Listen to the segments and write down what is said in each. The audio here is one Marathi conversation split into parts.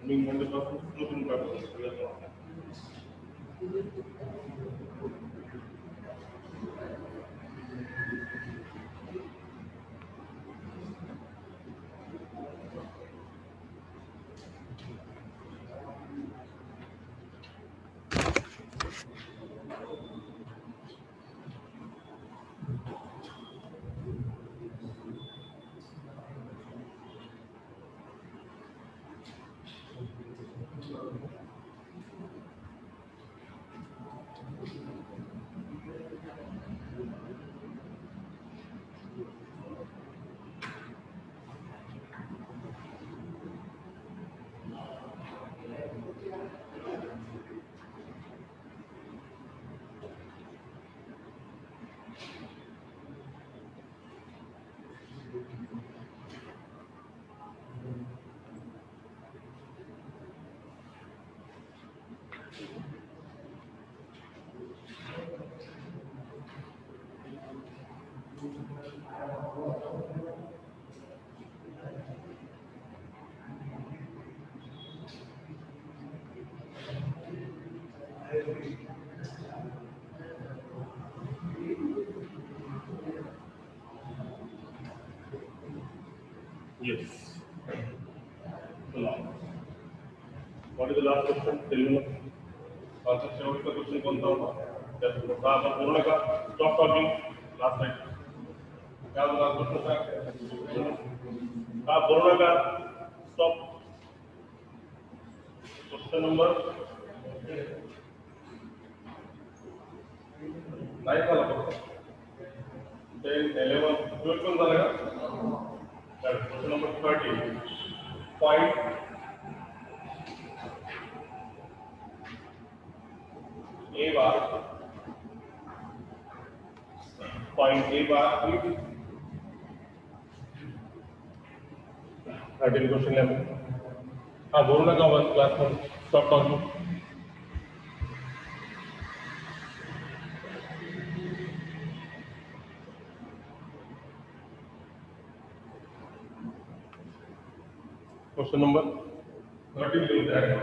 मी म्हणजे पासून सुरू करून टाकतो. Yes. The last. What is the last question? Tell me. Last शेवटचा क्वेश्चन कोणता होता? त्यात आपण पूर्ण का स्टॉप टॉकिंग लास्ट टाइम. क्या होता क्वेश्चन का पूर्ण का स्टॉप. क्वेश्चन नंबर 9 झाला फक्त. 10, 11, 12 पण झाला का? Question number 30. Point A bar. Point A bar is 13 question है. हाँ बोलो ना का क्लास में स्टॉप टॉकिंग. क्वेश्चन नंबर 13 लिखते हैं.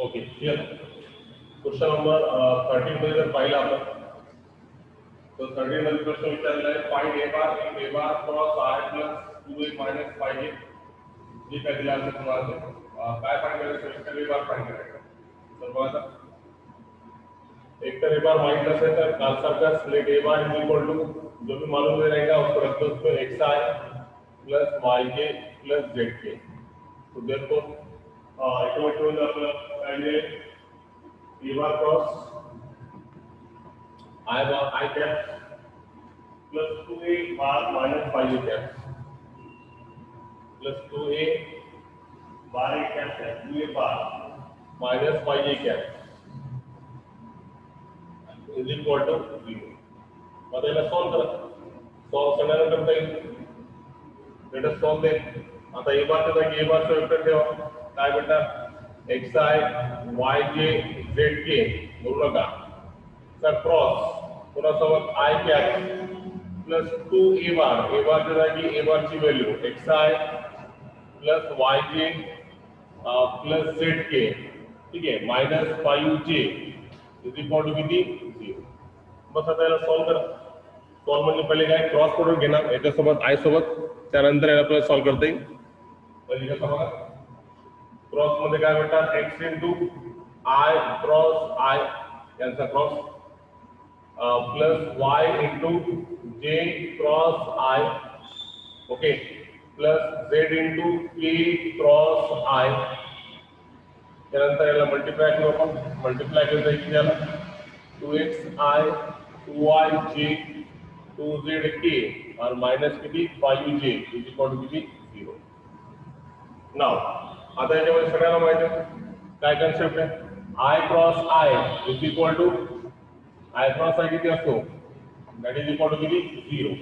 Okay clear. क्वेश्चन नंबर 13 मध्ये जर पाहिलं आपण तर 13 मध्ये प्रश्न विचारलेला आहे find A bar cross I plus 2a minus 5a. जे काय दिलं असेल तुम्हाला काय फाइंड करायचं ए बार फाइंड करायचं. तर बघा एक तर ए बार माइंड नसेल तर काल सारखा let A bar is equal to जो भी मालूम रहेगा उसको रख दो. उसको xi plus yj plus zk. तो देयरफॉर इक्वेशन आपलं पहले A bar cross I cap plus 2a bar minus 5a cap plus 2a bar a cap है 2a bar minus 5a cap is equal to 0. आता याला सॉल्व करा. सॉल्व करण्यानंतर ते लेट अस सॉल्व दे. आता ए बारच्या जागी ए बारचा वेक्टर ठेवा. काय भेटणार xi yj zk बोलू नका. तर क्रॉस पुन्हा सोबत I कॅप प्लस 2a बारच्या जागी a बारची value xi plus yj plus zk. ठीक आहे minus 5j is equal to किती 0. बस आता याला सॉल्व करा. सॉल्व म्हणजे पहिले काय क्रॉस प्रोडक्ट घेणार याच्यासोबत I सोबत त्यानंतर याला आपल्याला सॉल्व करता येईल. म्हणजे कसं बघा, क्रॉस मध्ये काय भेटतात, x into I cross I यांचा क्रॉस प्लस y इंटू जे cross I, okay, plus z into k cross I. त्यानंतर याला मल्टिप्लाय करू आपण, मल्टिप्लाय केलं तर किती आलं, 2xi 2yj 2zk और माइनस किती 5j इज इक्वल टू किती 0. नाव आता याच्यामध्ये सगळ्यांना माहिती आहे काय कन्सेप्ट आहे, i cross i is equal to i cross i किती असतो, दॅट इज इक्वल टू किती 0.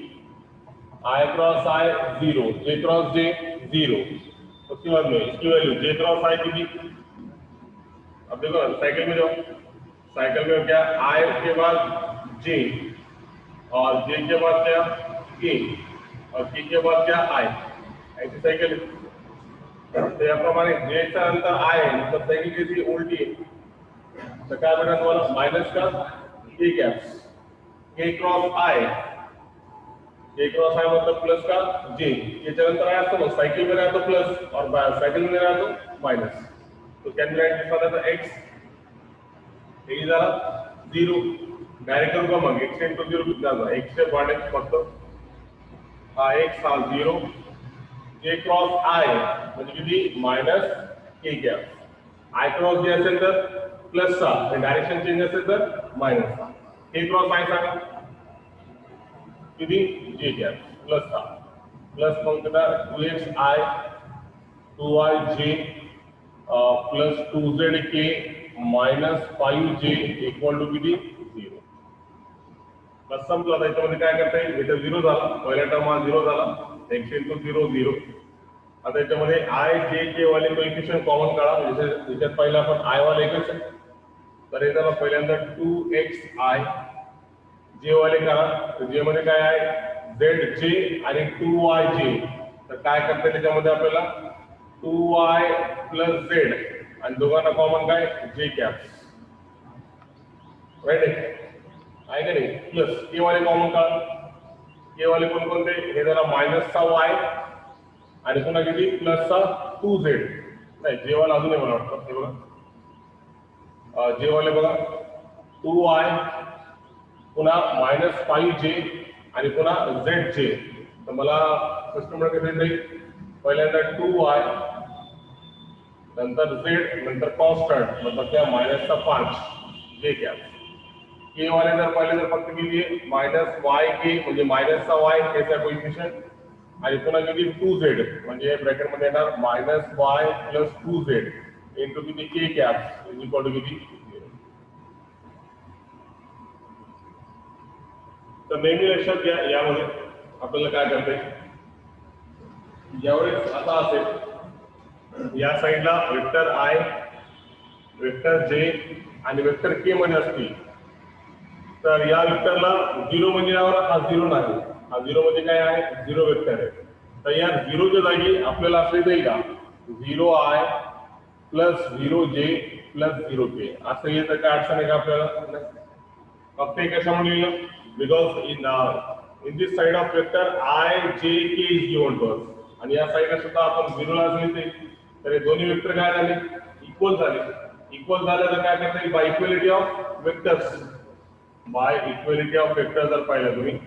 i cross i 0, j cross j 0. उसके बाद में इसकी वैल्यू j क्रॉस i किती, अब देखो साइकिल में जाओ, साइकिल में क्या i के बाद j और j के बाद क्या k और k के बाद क्या i, ऐसी साइकिल. तो याप्रमाणे j चा नंतर i आहे, मतलब साइकिल कैसी उलटी है. तो क्या बेटा तुम्हाला माइनस का k caps, k cross i, k cross i मतलब प्लस का j, ये नंतर आया तो साइकिल में रहा तो प्लस और साइकिल में रहा तो माइनस. तो can be right for the x हे झाला 0. डायरेक्ट करू का मग x इंटू 0 किती झाला, x चे पार्ट फक्त हा x हा 0, j क्रॉस i म्हणजे किती minus k cap, i cross j असेल तर प्लस चा, डायरेक्शन चेंज असेल तर माइनस चा, k क्रॉस i सांगा किती j कॅप प्लस चा, प्लस मग किती 2xi 2yj plus 2zk minus 5j equal to किती 0. बस संपलं. आता याच्यामध्ये काय करता येईल, इथे 0 झाला, पहिला टर्म हा 0 झाला, x इंटू 0 0. आता याच्यामध्ये i j k वाले कोएफिशिएंट कॉमन काढा, म्हणजे याच्यात पहिला आपण i वाले एकच आहे, तर याला पहिल्यांदा 2xi j वाले काढा, तर j मध्ये काय आहे zj आणि 2yj, तर काय करता येईल त्याच्यामध्ये आपल्याला 2y प्लस z आणि दोघांना कॉमन काय j कॅप्स, राईट आहे का नाही, प्लस के वाले कॉमन काढ, के वाले कोणकोणते, हे जरा मायनसचा y आणि पुन्हा किती प्लसचा 2z, नाही जे वाला अजून मला वाटतं हे बघा, जे वाले बघा 2y पुन्हा मायनस 5j आणि पुन्हा zj. तर मला सिस्टममध्ये कसं येईल, पहिल्यांदा 2y नंतर z नंतर कॉन्स्टंट मतलब क्या माइनसचा 5 जे कॅप, के वाले जर पहिले जर फक्त किती माइनस वाय के म्हणजे माइनसचा वाय केचा कोएफिशिएंट आणि पुन्हा किती 2z म्हणजे ब्रॅकेट मध्ये येणार minus Y plus 2z into किती k cap is equal to किती 0. तर नेहमी लक्षात घ्या यामध्ये आपल्याला काय करते, ज्यावेळेस असा असेल या साईडला वेक्टर आय वेक्टर जे आणि वेक्टर के मध्ये असतील, तर या वेक्टरला 0 म्हणजे हा 0 नाही, हा 0 म्हणजे काय आहे 0 वेक्टर आहे. तर या 0च्या जागी आपल्याला असं येईल का 0i plus 0j plus 0k असं येतं, काय अडचण आहे का आपल्याला, फक्त हे कशामुळे लिहिलं, because in this side of vector i j k is given to us, आणि या साईडला सुद्धा आपण 0 ला लिहिते, तर हे दोन्ही वेक्टर काय झाले इक्वल झाले. इक्वल झाले तर काय करता येईल, bye equality of vectors, bye equality of vector जर पाहिलं तुम्ही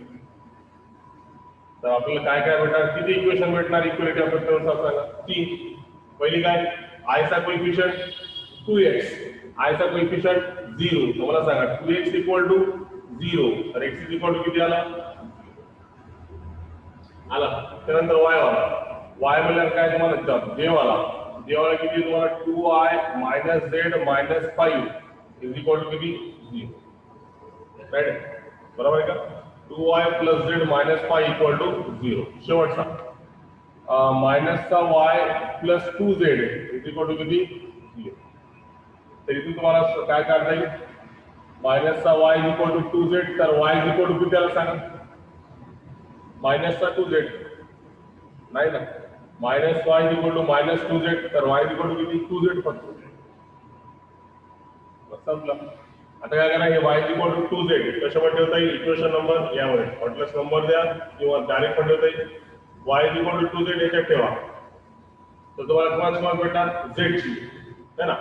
तर आपल्याला काय काय भेटणार, किती इक्वेशन भेटणार इक्वलिटी ऑफ वेक्टर सांगा, 3. पहिली काय i चा कोएफिशिएंट 2x, i चा कोएफिशिएंट 0, तर मला सांगा 2x इक्वल टू 0, तर x इक्वल टू किती आला आला. त्यानंतर y वाला, y म्हणजे काय तुम्हाला j वाला, j वाला किती तुम्हाला 2i minus z minus 5 is equal to किती 0, राईट, बरोबर आहे का. 2y plus z minus 5 equal to 0. शेवटचा मायनसचा y plus 2z is equal to किती 0. तर इथून तुम्हाला काय काढता येईल, मायनसचा y इक्वल टू 2z, तर y इक्वल टू किती आला सांगा, मायनसचा 2z नाही ना, minus y equal to minus 2z, तर y इक्वल टू किती 2z फक्त, संपलं. आता काय करा, हे y इक्वल टू 2z कशामध्ये ठेवता येईल, इक्वेशन नंबर यामध्ये हॉटलेस नंबर द्या किंवा डायरेक्ट पण ठेवता येईल. y इक्वल टू 2z याच्यात ठेवा, तर तुम्हाला कोणाची किंमत भेटणार झेडची है ना.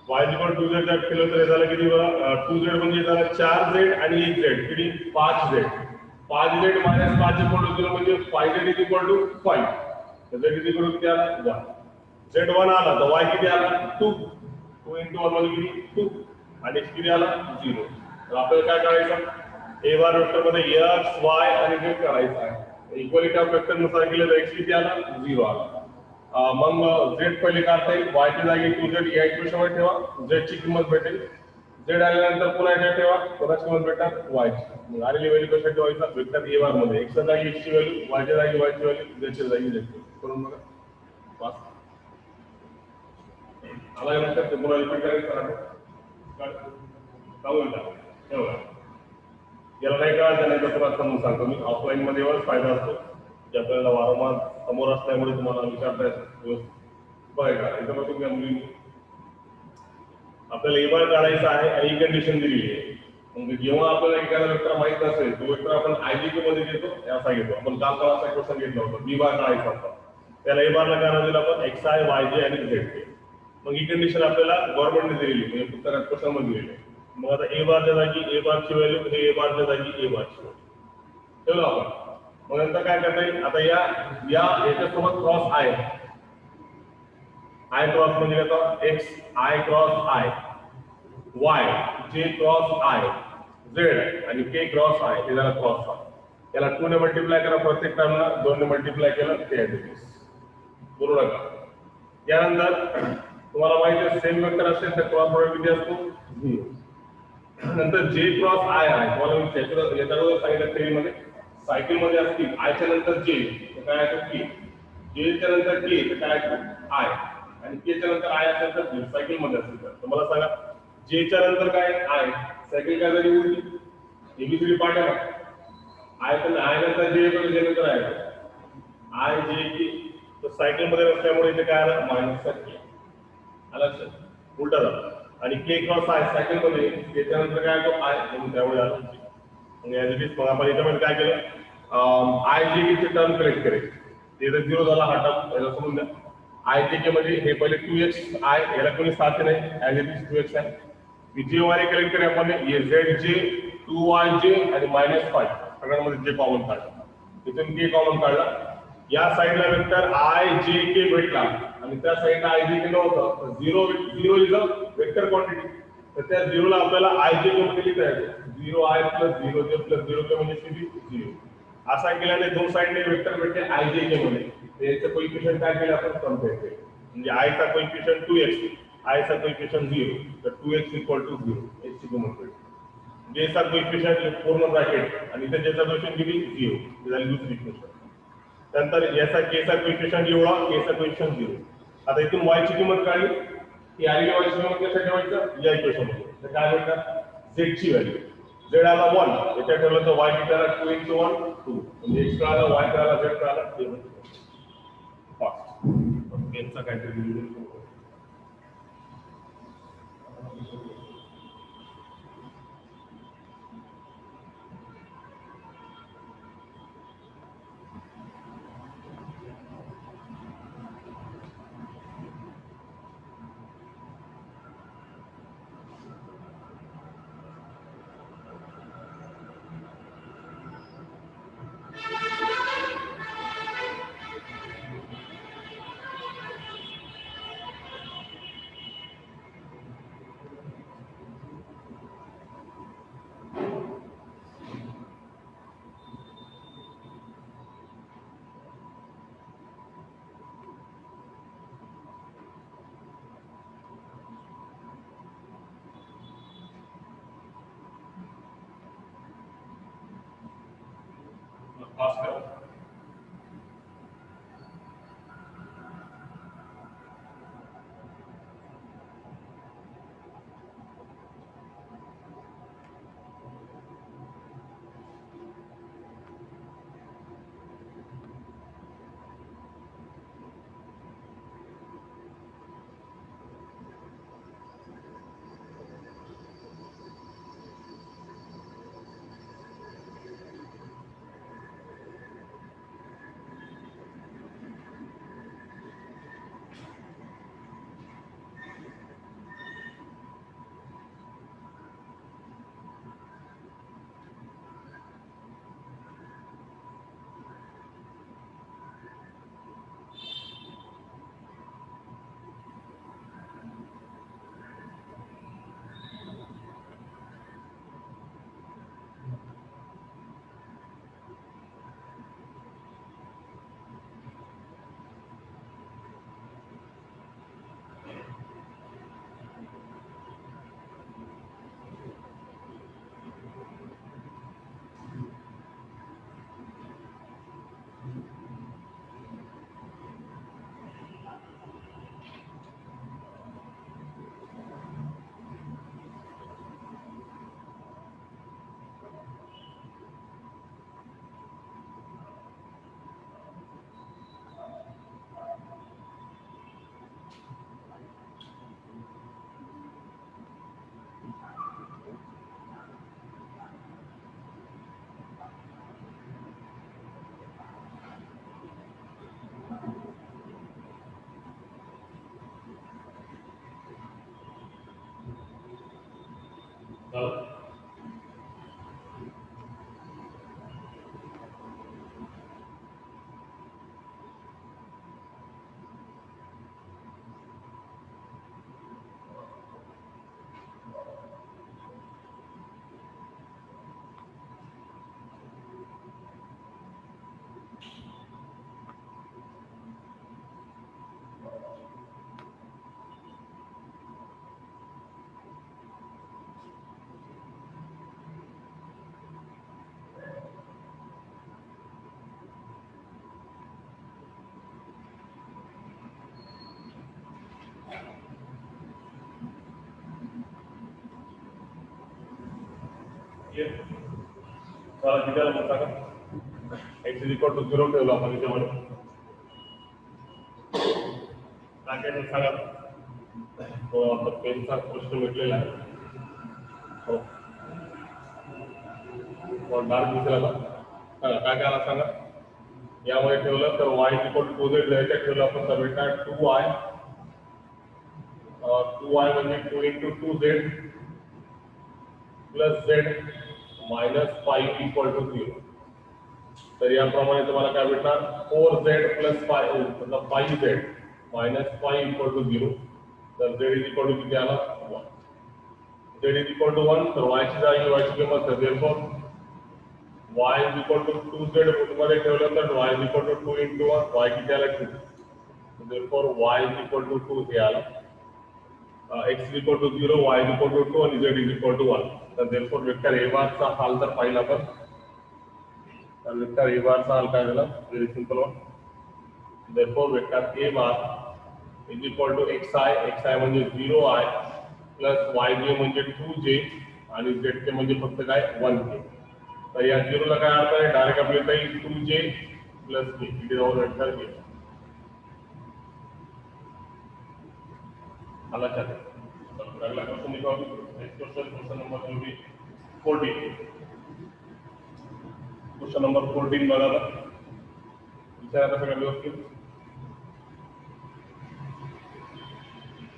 y इक्वल 2z जर केलं तर हे झालं किती बघा 2z म्हणजे झालं 4z आणि 1z किती 5z 5z minus 5 equal to 0 म्हणजे 5z इक्वल टू 5 तर z इक्वल टू किती आला 1 z1 आला तर y किती आला 2 2 into 1 म्हणजे किती 2 आणि x किती आला 0 तर आपल्याला काय करायचं a बार वेक्टर मध्ये x y आणि z करायचं आहे इक्वालिटी ऑफ वेक्टर नुसार केलं तर x किती आला 0 आला मग z पहिले काढता येईल y च्या जागी 2z या इक्वेशन मध्ये ठेवा z ची किंमत भेटेल z आल्यानंतर पुन्हा इथे ठेवा कोणाची किंमत भेटणार y ची मग आलेली व्हॅल्यू कशा ठेवायचा वेक्टर a बार मध्ये x च्या जागी x ची व्हॅल्यू y च्या जागी y ची व्हॅल्यू z च्या जागी z करून बघा पास आल्यानंतर ते पुन्हा रिपीट करायचं ठेवा याला नाही कळायचं नाही तर तुला समजून सांगतो मी ऑफलाईन मध्ये एवढाच फायदा असतो की आपल्याला वारंवार समोर असल्यामुळे तुम्हाला विचारता येतं बघा इथं मग तुम्ही मुली आपल्याला ए बार काढायचा आहे आणि ही कंडिशन दिलेली आहे म्हणजे जेव्हा आपल्याला एखादा वेक्टर माहित नसेल तो वेक्टर आपण आयजीके मध्ये घेतो असा घेतो आपण काल असा क्वेश्चन घेतला होता बी बार काढायचा होता त्याला ए बारला काय नाव दिलं आपण एक्स आय वाय जे आणि झेड के मग ही कंडिशन आपल्याला गव्हर्नमेंटने दिलेली म्हणजे पुस्तकात क्वेश्चन मध्ये दिलेली आहे मग आता ए बारच्या जागी ए बारची व्हॅल्यू हे ए बारच्या जागी ए बारची व्हॅल्यू ठेवलं आपण मग नंतर काय करता येईल आता या याच्यासोबत क्रॉस आहे आय क्रॉस म्हणजे काय X I cross I Y जे क्रॉस आय झेड आणि के क्रॉस आय हे झाला क्रॉस आय याला 2 ने मल्टिप्लाय करा प्रत्येक टर्मला 2 ने मल्टिप्लाय केलं ते ऍड्रेस बोलू नका यानंतर तुम्हाला माहिती आहे सेम वेक्टर असेल तर क्रॉस प्रोडक्ट किती असतो 0 नंतर जे क्रॉस आय आहे तुम्हाला मी याच्याबरोबर सांगितलं थेरीमध्ये सायकल मध्ये असतील आयच्या नंतर जे काय आहे के जे च्या नंतर के तर काय आय आणि के च्या नंतर आय असेल तर सायकल मध्ये असेल तर मला सांगा जे च्या नंतर काय आय सायकल काय झाली उरली एबीसीडी पार्ट आहे आय तर आय नंतर जे येतो जे नंतर आय आय जे के तर सायकल मध्ये असल्यामुळे इथे काय आलं मायनस के आला उलटा झाला आणि के क्रॉस आय सायकल मध्ये त्याच्या नंतर काय आलो आय म्हणून त्यामुळे आलं म्हणजे ऍज इट इज मग आपण याच्यामध्ये काय केलं आय जे के चे टर्म कलेक्ट करायचे ते जर 0 झाला हा टर्म याला समजून द्या आय जे के मध्ये हे पहिले 2x आय याला कोणी साथ नाही ऍज इट इज 2x आहे जे वाय कलेक्ट करूया आपण हे झेड जे 2yj आणि -5 सगळ्यांमध्ये जे कॉमन काढलं इथून के कॉमन काढला या साइडला वेक्टर आय जे के भेटला आणि त्या साइडला आय जे के नव्हतं तर 0 इज अ वेक्टर क्वांटिटी तर त्या 0 ला आपल्याला आय जे के मध्ये लिहिता येतं 0i + 0j + 0k म्हणजे किती 0 असा केल्याने दोन साइडने वेक्टर भेटते आय जे के मध्ये त्याचं कोइफिशिएंट काय केलं आपण कम्पेअर केलं म्हणजे आय चा कोइफिशिएंट 2x आय चा कोइफिशिएंट 0 तर 2x = 0 x ची किंमत भेटते जे चा कोइफिशिएंट पूर्ण ब्रॅकेट आणि इथे जेचा कोइफिशिएंट किती 0 ही झाली दुसरी इक्वेशन नंतर याचा के चा कोइफिशिएंट एवढा के चा कोइफिशिएंट 0 आता इथून y ची किंमत काढली की आलेली y ची किंमत कशा ठेवायचं या इक्वेशन मध्ये तर काय भेटणार z ची व्हॅल्यू z आला 1 याच्या ठेवलं तर y किती आला 2 * 1 2 म्हणजे x कळाला y कळाला z कळाला ते म्हणजे फास्ट यांचा काहीतरी फास्ट करा मला किती आलं मग सांगा. x इज इक्वल टू 0 ठेवलं आपण याच्यामध्ये. काय काय सांगा. तो आता पेनचा प्रश्न भेटलेला आहे. हो डार्क दिसेल आता. सांगा काय काय आला सांगा. यामध्ये ठेवलं तर y is equal to 2z याच्यात ठेवलं आपण तर भेटणार 2y. 2y म्हणजे 2 into 2z plus z minus 5 equal to 0. तर याप्रमाणे तुम्हाला काय भेटणार 4z प्लस 5 मतलब 5z मायनस 5 इक्वल टू 0. तर z इज इक्वल टू किती आला 1. z इज इक्वल टू 1 तर y ची जागी y ची किंमत तर therefore y is equal to 2z मध्ये ठेवलं तर y is equal to 2 into 1 y किती आला 2. therefore y is equal to 2 हे आला. x is equal to 0, y is equal to 2 and z is equal to 1. तर therefore वेक्टर a बार चा हाल जर पाहिला आपण तर वेक्टर a बार चा हाल काय झाला very simple one. therefore vector a bar is equal to xi म्हणजे 0i प्लस yj म्हणजे 2j आणि zk म्हणजे फक्त काय 1k. तर या 0 ला काय अर्थ आहे डायरेक्ट आपल्या इथे 2j प्लस k इथे जाऊन वेक्टर a आला चालेल. अगला क्वेश्चन लिखो. Next question number 14. Question number 14 बघा ना. विचारा सगळं व्यवस्थित.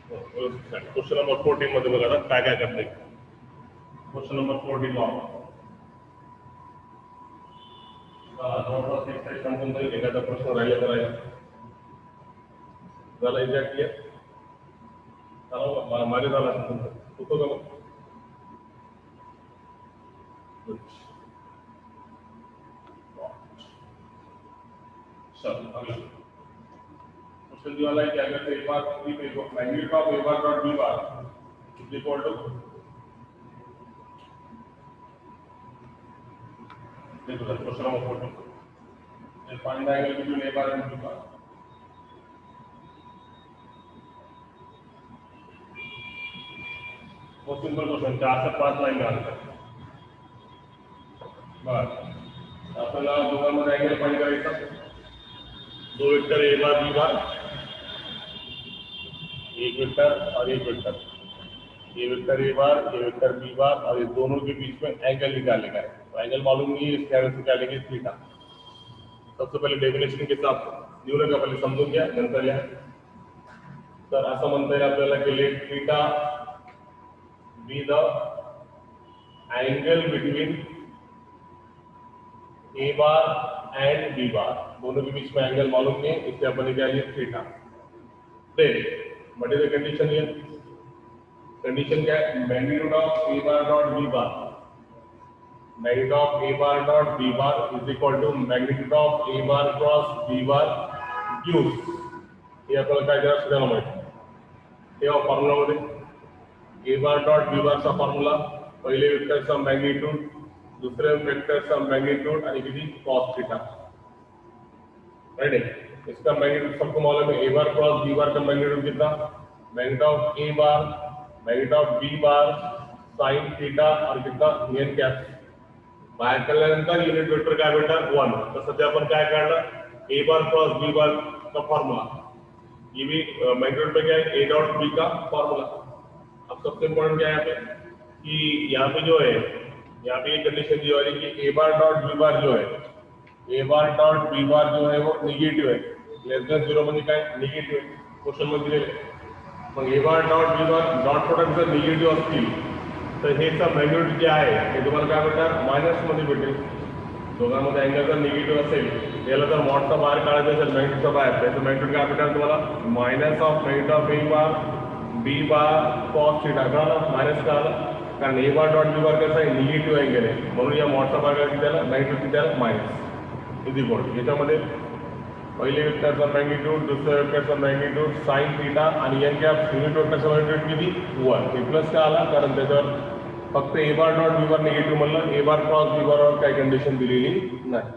क्वेश्चन नंबर 14 मध्ये बघा ना काय काय करते. क्वेश्चन नंबर 14 ला जवळपास एक साईड संपून जाईल. एखादा प्रश्न राहिला तर राहील. झाला एक्झॅक्टली चला माझे झाला होतो का मग. क्वेश्चन जो वाला है कि अगर एक बार magnitude of a bar dot b bar is equal to देखो sir question number 14 find the angle between a bar and b bar. बहुत सिंपल क्वेश्चन 4 से 5 लाइन का आंसर. बस आपल्याला दोघांमध्ये अँगल फाइंड करायचा. दो vector a bar b bar एक वेक्टर और एक वेक्टर. ये वेक्टर a बार ये वेक्टर b बार और ये दोनों के बीच में एंगल निकालने का है. तो एंगल मालूम नहीं है इसके आगे से क्या लेंगे थीटा. सबसे पहले डेफिनेशन के साथ लिहून का पहिले समजून घ्या नंतर लिहा. तर असं म्हणता येईल आपल्याला की let theta be the angle between a bar and b bar. दोनों के बीच में एंगल मालूम नहीं है इससे अपन क्या लिए theta. Then what is the condition here. Condition क्या है magnitude of a bar dot b bar. Magnitude of a bar dot b bar is equal to magnitude of a bar cross b bar cube. हे आपल्याला काय करायचं त्याला माहिती. तेव्हा फॉर्म्युला मध्ये a बार डॉट b बार चा फॉर्म्युला पहले वेक्टर चा मैग्नीट्यूड दूसरे वेक्टर चा मैग्नीट्यूड आणि किती cos थीटा. राइट है. इसका मैग्नीट्यूड सबको मालूम है. a बार क्रॉस b बार का मैग्नीट्यूड कितना magnitude of a bar magnitude of b bar sin theta और कितना n कैप. बाहेर काढल्यानंतर युनिट वेक्टर काय भेटणार 1. तर सध्या आपण काय काढलं a बार क्रॉस b बार का फॉर्मूला. ये भी मैग्नीट्यूड पे क्या है a डॉट b का फॉर्मूला. अब सबसे इम्पोर्टेंट क्या है यहाँ पे कि यहाँ पे जो है यहाँ पे ये कंडीशन दी वाली कि a बार डॉट b बार जो है a बार डॉट b बार जो है वो निगेटिव है. लेस देन 0 म्हणजे काय निगेटिव आहे. क्वेश्चन मध्ये दिलेले मग a bar dot b bar dot product जर निगेटिव्ह असतील तर हे चा मॅग्नीट्यूड जे आहे ते तुम्हाला काय भेटणार मायनस मध्ये भेटेल. दोघांमध्ये अँगल जर निगेटिव्ह असेल याला जर मॉडचा बाहेर काढायचं असेल मॅग्नीट्यूडचा बाहेर त्याचं मॅग्नीट्यूड काय भेटणार तुम्हाला minus of magnitude of a bar b bar cos theta. कळाला मायनस का आला कारण a बार डॉट b बार कसा आहे निगेटिव्ह अँगल आहे म्हणून या मॉडचा भाग किती त्याला मॅग्नीट्यूड किती त्याला मायनस इज इक्वल टू. याच्यामध्ये पहिले वेक्टरचा मॅग्नीट्यूड दुसऱ्या वेक्टरचा मॅग्नीट्यूड sin थीटा आणि n कॅप युनिट वेक्टरचा मॅग्नीट्यूड किती 1. हे प्लस का आला कारण त्याच्यावर फक्त a bar dot b bar negative म्हणलं a बार क्रॉस b बारवर काही कंडिशन दिलेली नाही.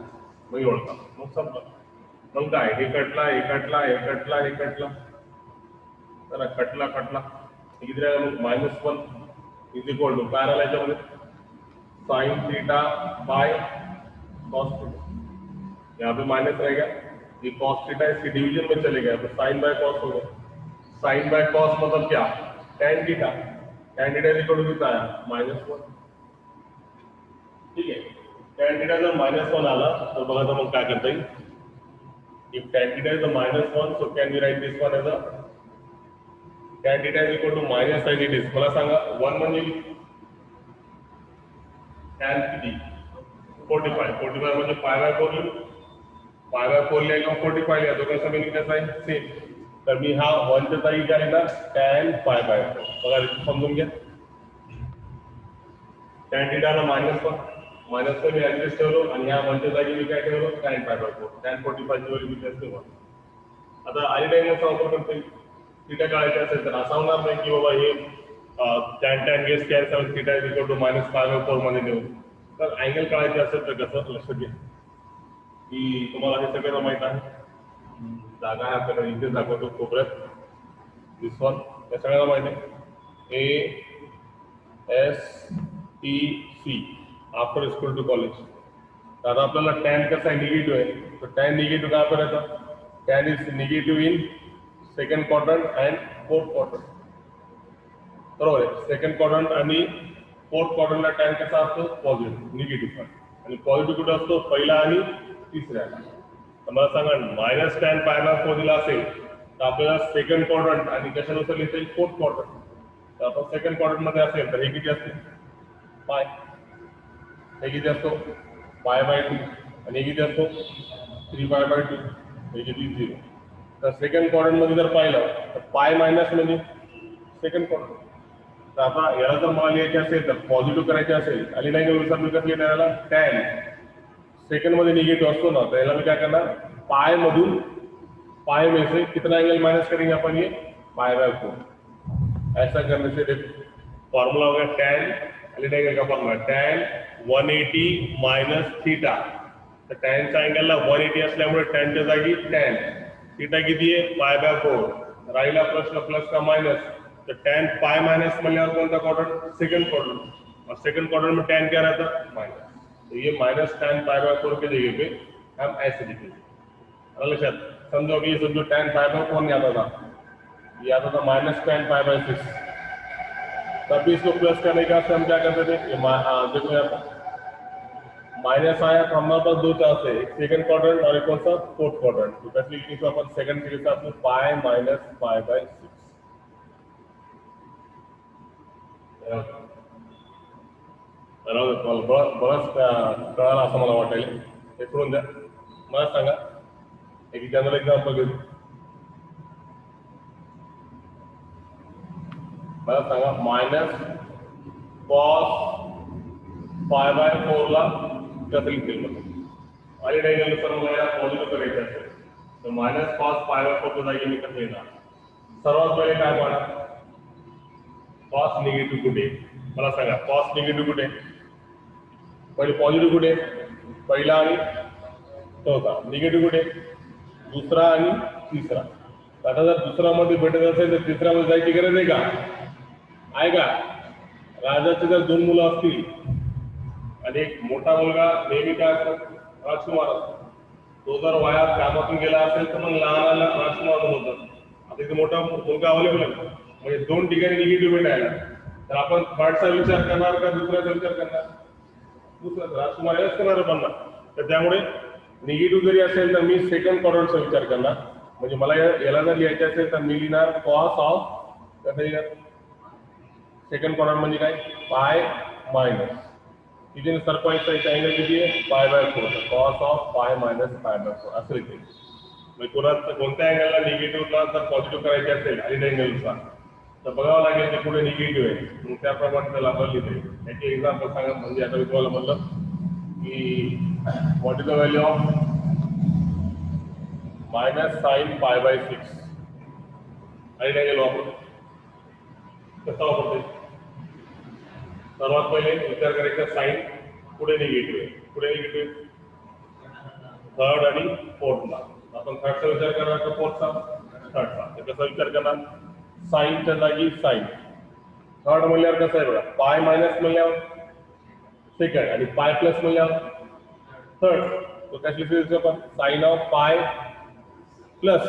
मग ओळखा मग समजा मग काय हे कटला हे कटला हे कटला हे कटला तर कटला कटला किती राहिला मग -1 इज इक्वल टू काय राहिला याच्यामध्ये sine theta by cos theta, यहाँ पे माइनस रहेगा, ये कॉस थीटा इसकी डिवीजन में चलेगा तो साइन बाय कॉस होगा। साइन बाय कॉस मतलब क्या, tan theta, tan theta equal to कितना आया -1, ठीक है। tan थीटा जर -1 आला तर बघा तर मग काय करता येईल, if tan theta is a -1 so can we write this one as a tan theta is equal to minus sin it is, मला सांगा 1 म्हणजे tan किती 45 म्हणजे π/4 लिहू, π/4 लिहा किंवा 45 लिहा, दोघांचा मिनिंग कसा आहे सेम, तर मी हा 1 च्या जागी काय लिहिणार tan π/4, बघा समजून घ्या। tan थीटा ला -1 मी ऍडजस्ट ठेवलो आणि ह्या 1 च्या जागी मी काय ठेवलो tan π/4, tan 45 ची व्हॅल्यू किती असते 1। आता आयडियल अँगलचा वापर करता येईल, थीटा काढायचा असेल तर असं होणार नाही की बाबा हे tan gets cancel theta is equal to -π/4 मध्ये देऊ, तर अँगल काढायचे असेल तर कसं लक्षात घ्या की तुम्हाला हे सगळं माहित आहे, जागा आहे आपल्याकडे इथे दाखवतो कोपऱ्यात, दिस वन या सगळ्यांना माहिती आहे, ASTC after school to college. तर आता आपल्याला tan कसा आहे निगेटिव्ह आहे, तर tan निगेटिव्ह काय करायचं, tan is negative in second quadrant and fourth quadrant, बरोबर आहे। सेकंड क्वाड्रंट आणि फोर्थ क्वाड्रंटला tan कसा असतो पॉझिटिव्ह, निगेटिव्ह, आणि पॉझिटिव्ह कुठे असतो पहिला आणि तिसऱ्याला। तर मला सांगा -tan π/4 दिला असेल तर आपल्याला सेकंड क्वाड्रंट आणि कशानुसार लिहिता येईल फोर्थ क्वाड्रंट, तर आपण सेकंड क्वाड्रंट मध्ये असेल तर हे किती असते पाय, हे किती असतो π/2 आणि हे किती असतो 3π/2, हे किती 0। तर सेकंड क्वाड्रंट मध्ये जर पाहिलं तर पाय मायनस म्हणजे सेकंड क्वाड्रंट, तर आता याला जर मला लिहायचे असेल तर पॉझिटिव्ह करायचे असेल आणि नाही नुसार मी कसं लिहिणार याला tan, सेकंड मध्ये निगेटिव्ह असतो ना, तर याला मी काय करणार पाय मधून पाय में से कितना एंगल माइनस करेंगे अपन ये π/4, ऐसा करने से देखो फॉर्मूला होगा tan एंगल का फॉर्मूला tan 180 माइनस थीटा, तर tan चा एंगल ला 180 असल्यामुळे tan च्या जागी tan, थीटा किती आहे π/4, राहिला प्रश्न प्लस का माइनस, तो tan पाई माइनस म्हणल्यावर कोणता क्वाड्रंट सेकंड क्वाड्रंट, और सेकंड क्वाड्रंट में tan क्या रहता माइनस, तो ये -tan π/4 के जगह पे हम ऐसे लिखेंगे। लक्षात समझो कि ये समझो tan π/4 नहीं आता था, ये आता था -tan π/6, तब भी इसको प्लस करने का हम क्या करते थे, देखो यहाँ पर माइनस आया तो हमारे पास दो चांस है, एक सेकंड क्वाड्रेंट और एक कौन सा फोर्थ क्वाड्रेंट, तो कैसे लिखने को अपन सेकंड के हिसाब से पाई माइनस पाई बाय 6। बरंच कळालं असं मला वाटेल, हे सोडून द्या, मला सांगा एक जनरल एक्झाम्पल घेऊ, मला सांगा माइनस कॉस π/4 ला कसं लिखेल मतलब आणि डायगोनल मला याला पॉझिटिव्ह करायचं असेल तर माइनस कॉस π/4 च्या जागी मी कसं येणार, सर्वात पहिले काय पाहणार कॉस निगेटिव्ह कुठे, मला सांगा कॉस निगेटिव्ह कुठे, पहिले पॉझिटिव्ह कुठे, पहिला आणि चौथा, निगेटिव्ह कुठे दुसरा आणि तिसरा। आता जर दुसरा मध्ये भेटत असेल तर तिसऱ्या मध्ये जायची गरज आहे का, आहे का? राजाचे जर दोन मुलं असतील आणि एक मोठा मुलगा नेहमी काय असतो राजकुमार असतो, तो जर वयात कामातून गेला असेल तर मग लहानाला राजकुमार होतं, आता इथे मोठा मुलगा अवेलेबल आहे म्हणजे दोन ठिकाणी निगेटिव्ह भेटायला, तर आपण थर्डचा विचार करणार का दुसऱ्याचा विचार करणार, दुसरा राजकुमार याच करणार पण ना, तर त्यामुळे निगेटिव्ह जरी असेल तर मी सेकंड क्वाड्रंटचा विचार करणार, म्हणजे मला याला जर लिहायचे असेल तर मी लिहिणार कॉस ऑफ सेकंड क्वाड्रंट म्हणजे काय पाय मायनस, तिथे सरपंचचा इथे अँगल किती आहे π/4, कॉस ऑफ पाय मायनस π/4 असं लिहिते। म्हणजे कोणत्या अँगलला निगेटिव्हला जर पॉझिटिव्ह करायचे असेल आणि अँगलनुसार तर बघावं लागेल ते पुढे निगेटिव्ह आहे, मग त्याप्रमाणे त्याला आपण लिहिते। याची एक्झाम्पल सांगा, म्हणजे आता मी तुम्हाला म्हणलं की what is the value of -sin π/6 आणि अँगल वापरतो, कसा वापरते, सर्वात पहिले विचार करायचा साइन पुढे निगेटिव्ह आहे, पुढे निगेटिव्ह थर्ड आणि फोर्थला, आपण थर्डचा विचार करणार का फोर्थचा, थर्डचा, तर कसा विचार करणार साइनच्या जागी साइन, थर्ड म्हणल्यावर कसं आहे बघा पाय मायनस म्हणल्यावर सेकंड आणि पाय प्लस म्हणजे थर्ड. तो कशी लिहायचं आपण साइन ऑफ पाय प्लस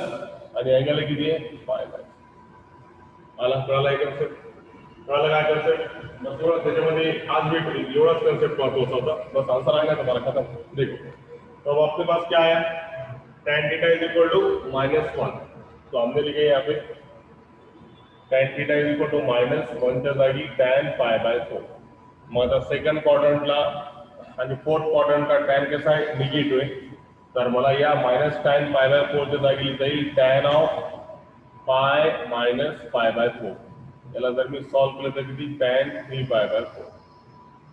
आणि अँगल किती आहे पाय बाय. आला कळाला एक कन्सेप्ट कळाला काय कन्सेप्ट बस एवढं त्याच्यामध्ये आज भेट एवढाच कन्सेप्ट महत्वाचा होता बस आंसर आ गया तुम्हारा खत्म. देखो तो अब आपके पास क्या आया tan theta is equal to -1 तो हमने लिखे यहाँ पे tan theta is equal to -1 च्या जागी tan पाय बाय 4. मग आता सेकंड क्वाड्रंटला आणि फोर्थ क्वाड्रंटला tan कसा आहे निगेटिव्ह आहे तर मला या -tan पाय बाय 4 च्या जागी लिहिता येईल tan of pi minus pi by 4. याला जर मी सॉल्व केलं तर किती tan 3 पाय बाय 4.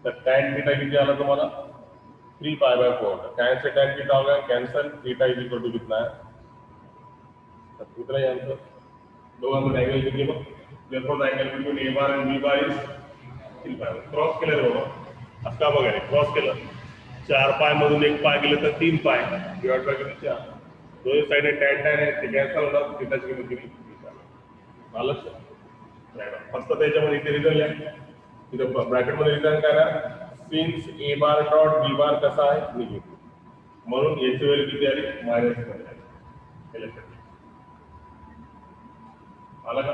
तर tan थीटा किती आला तुम्हाला 3 पाई बाय 4. tan से tan थीटा हो गया cancel theta is equal to कितना है तब उतना ही आंसर. दोघांमध्ये अँगल किती मग therefore the angle between a bar and b bar is 3 पाय. क्रॉस केलं रे बाबा असं का बघा क्रॉस केलं 4 पाय मधून 1 पाय गेलं तर 3 पाय डिवाइड बाय किती 4. दोन्ही साइडने tan tan आहे ते कॅन्सल होणार थीटाची किंमत किती 3 पाय. आलं फक्त त्याच्यामध्ये इथे रिझन लिहा तिथं ब्रॅकेटमध्ये रिझन काय ना सिन्स ए बार डॉट बी बार कसा आहे निगेटिव्ह म्हणून याची व्हॅल्यू किती आली -1 आली. आला का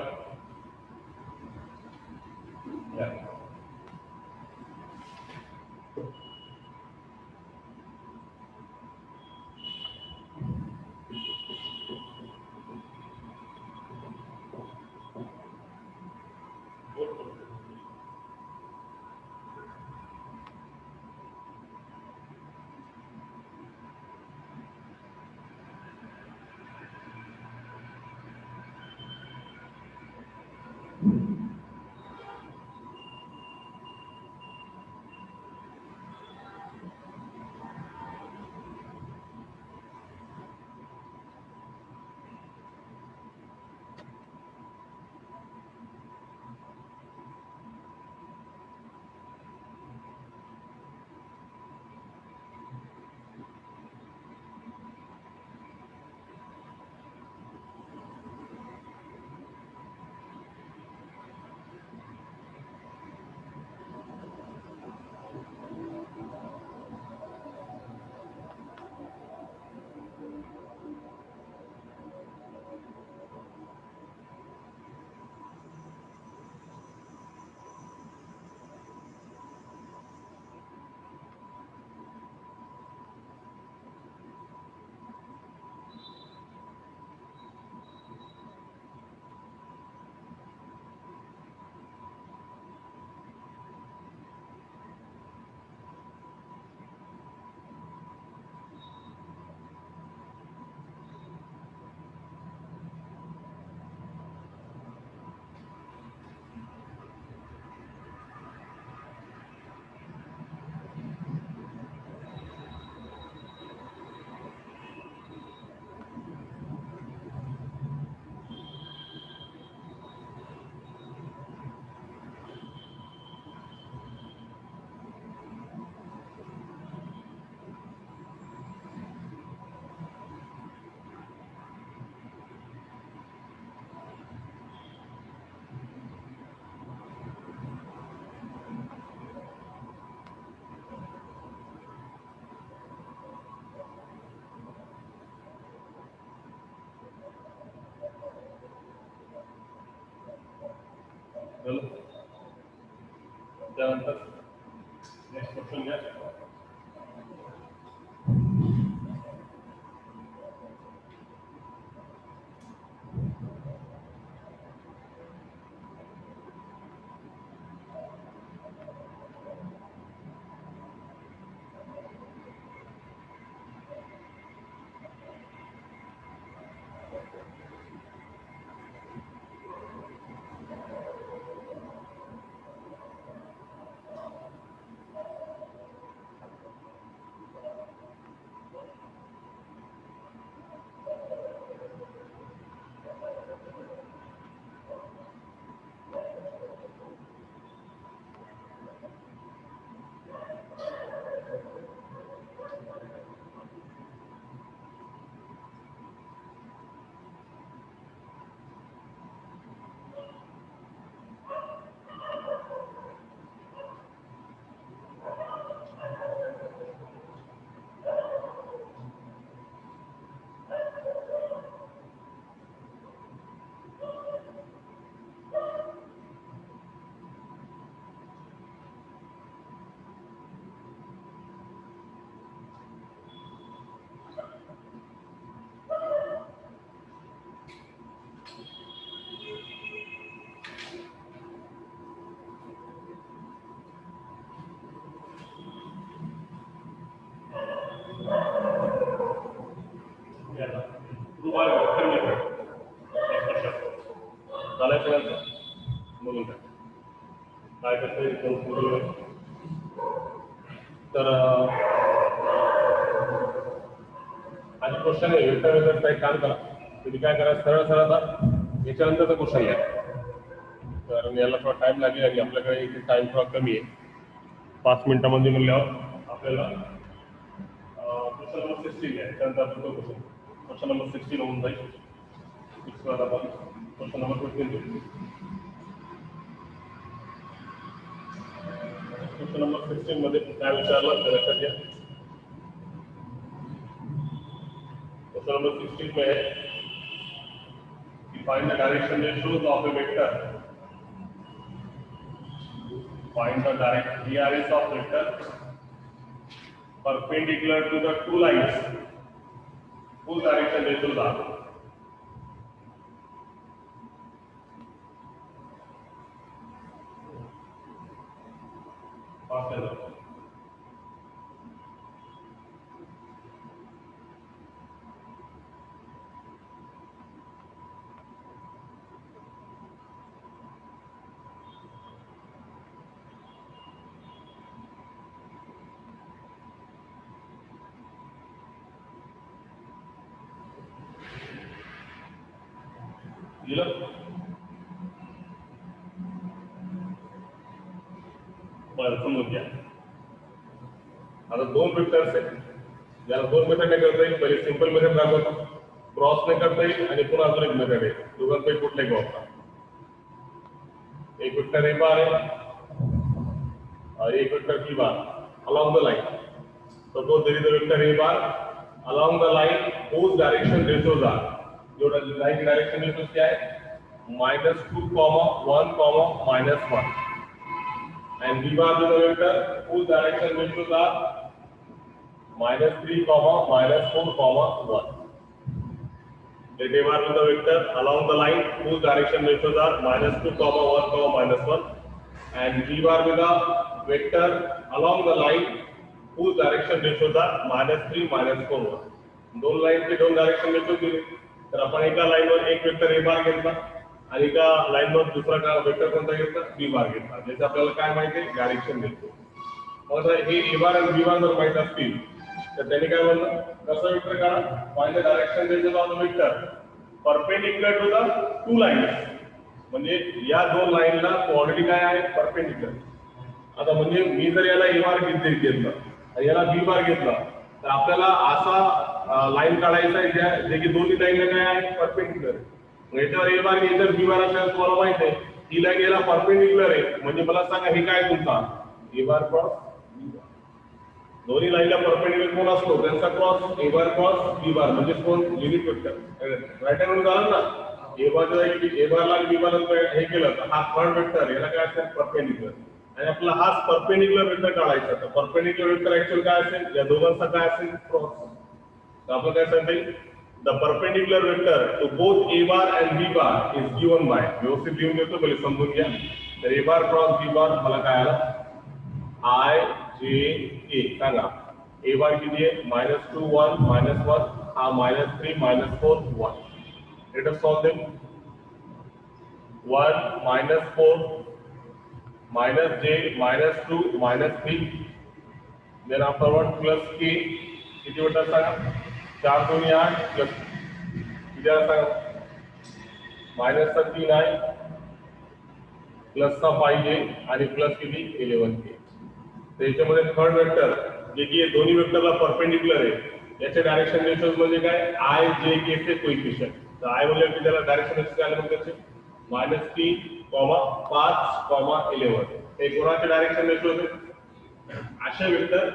त्यानंतर नेक्स्ट क्वेश्चन घ्या. झालाय सगळ्यांचं बोलून काय कसं तर आणि क्वेश्चन आहे वेक्टर वेक्टर एक काम करा तुम्ही काय करा सरळ सरळ आता याच्यानंतरचा क्वेश्चन घ्या कारण याला थोडा टाइम लागेल आणि आपल्याकडे इथे टाइम थोडा कमी आहे 5 मिनिटांमध्ये म्हणल्यावर आपल्याला क्वेश्चन नंबर 16 आहे त्यानंतर आपण तो क्वेश्चन नंबर 16 होऊन जाईल आपण क्वेश्चन नंबर 15 घेऊ क्वेश्चन नंबर 16 मध्ये काय विचारलं ते लक्षात घ्या क्वेश्चन नंबर 16 में है find the direction ratios of a vector find the direct DRS of vector perpendicular to the two lines whose direction ratios are faster समजून घ्या आता दोन वेक्टर्स आहेत याला दोन मेथडने करता येईल पहिले सिंपल मेथड दाखवतो क्रॉसने करता येईल आणि पुन्हा अजून एक मेथड आहे दोघांपैकी कुठले वापरा एक वेक्टर ए बार आहे और एक vector B bar along the line suppose there is a vector a bar along the line whose direction ratios are जो लाइन की डायरेक्शन रेशियो क्या है -2, 1, -1 and b bar is a vector whose direction ratios are -3, -4, 1. Let a bar is a vector along the line whose direction ratios are -2, 1, -1 and b bar is a vector along the line whose direction ratios are -3, -4, 1. दोन लाइन के दोन डायरेक्शन रेशियो दिले तर आपण एका लाईनवर एक वेक्टर ए बार घेतला आणि एका लाईनवर दुसरा का वेक्टर कोणता घेतला बी बार घेतला ज्याचं आपल्याला काय माहिती आहे डायरेक्शन देतो मग हे ए बार आणि बी बार जर माहित असतील तर त्यांनी काय म्हणलं कसं वेक्टर काढा फाइंड द डायरेक्शन देतो of vector perpendicular to the two lines म्हणजे या दोन लाईनला कोऑर्डिनेट काय आहे परपेंडिक्युलर आता म्हणजे मी जर याला ए बार घेतलं आणि याला बी बार घेतला तर आपल्याला असा लाईन काढायचा आहे जे की दोन्ही लाईनला काय आहे परपेंडिक्युलर याच्यावर ए बार याच्यावर बी बार असल्यास तुम्हाला माहित आहे ही लाईन याला परपेंडिक्युलर आहे म्हणजे मला सांगा हे काय तुमचा ए बार क्रॉस बी बार दोन्ही लाईनला परपेंडिक्युलर कोण असतो त्यांचा क्रॉस ए बार क्रॉस बी बार म्हणजे कोण युनिट वेक्टर राईट हँड झालं ना ए बारला बी बार हे केलं तर हा थर्ड वेक्टर याला काय असेल परपेंडिक्युलर आणि आपला हाच परपेंडिक्युलर वेक्टर काढायचा तर परपेंडिक्युलर वेक्टर ऍक्च्युअल काय असेल या दोघांचा काय असेल क्रॉस तर आपण काय सांगता येईल the perpendicular vector to both A bar and B bar is given by व्यवस्थित लिहून देतो पहिले समजून घ्या तर ए बार क्रॉस बी बार मला काय आलं आय जे ए सांगा ए बार किती आहे -2, 1, -1 हा -3, -4, 1 let us solve them 1 -4 -j -2 -3 then afterward plus k किती वेक्टर सांगा 4 2 8 प्लस किती सांगा -3 आहे प्लस 5 आहे आणि प्लस किती 11 k तर याच्यामध्ये थर्ड वेक्टर जे की दोन्ही वेक्टरला परपेंडिक्युलर आहे याचे डायरेक्शन रेशियोज म्हणजे काय आय जे के चे कोएफिशिएंट तर आय म्हणजे की त्याला डायरेक्शन रेशियो काय म्हणतात त्याचे -3, 5, 11 हे कोणाचे डायरेक्शन रेशियो होते असे वेक्टर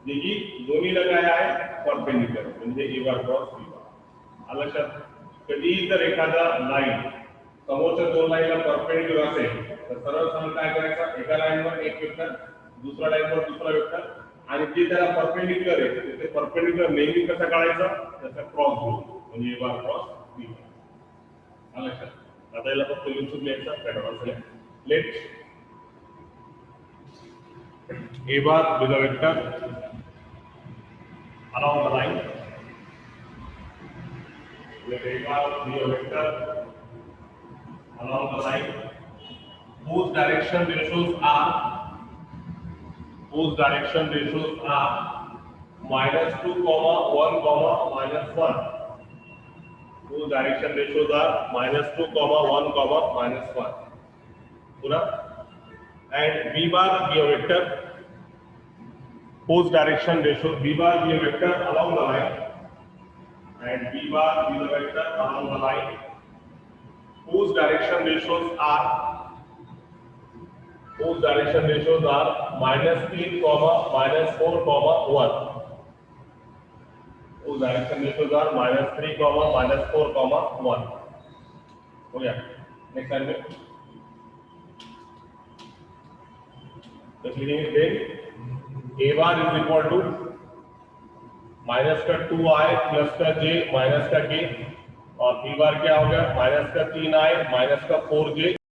जे की दोन्हीला काय आहे परपेंडिक्युलर म्हणजे ए बार क्रॉस बी बार आलं लक्षात कधीही जर एखादा लाईन समोरच्या दोन लाईनला परपेंडिक्युलर असेल तर सरळ सरळ काय करायचं एका लाईनवर एक वेक्टर दुसऱ्या लाईनवर दुसरा वेक्टर आणि जे त्याला परपेंडिक्युलर आहे ते परपेंडिक्युलर नेहमी कसं काढायचं त्याचा क्रॉस घेऊ म्हणजे ए बार क्रॉस बी बार आलं लक्षात आता याला फक्त लिहून लिहायचा पॅटर्न असेल late A bar with a vector along the line let A bar be a vector along the line whose direction ratios are minus 2 comma 1 comma minus 1, whose direction ratios are minus 2 comma 1 comma minus 1 पूरा, and B bar be a vector whose direction ratio B bar be a vector along the line, and B bar be the vector along the line whose direction ratios are minus 3 comma minus 4 comma 1, whose direction ratios are minus 3 comma minus 4 comma 1 हो गया. नेक्स्ट लाइन में तो लिखेंगे then A bar is equal to minus का 2i प्लस का j माइनस का k, और B बार क्या हो गया माइनस का 3i माइनस का 4j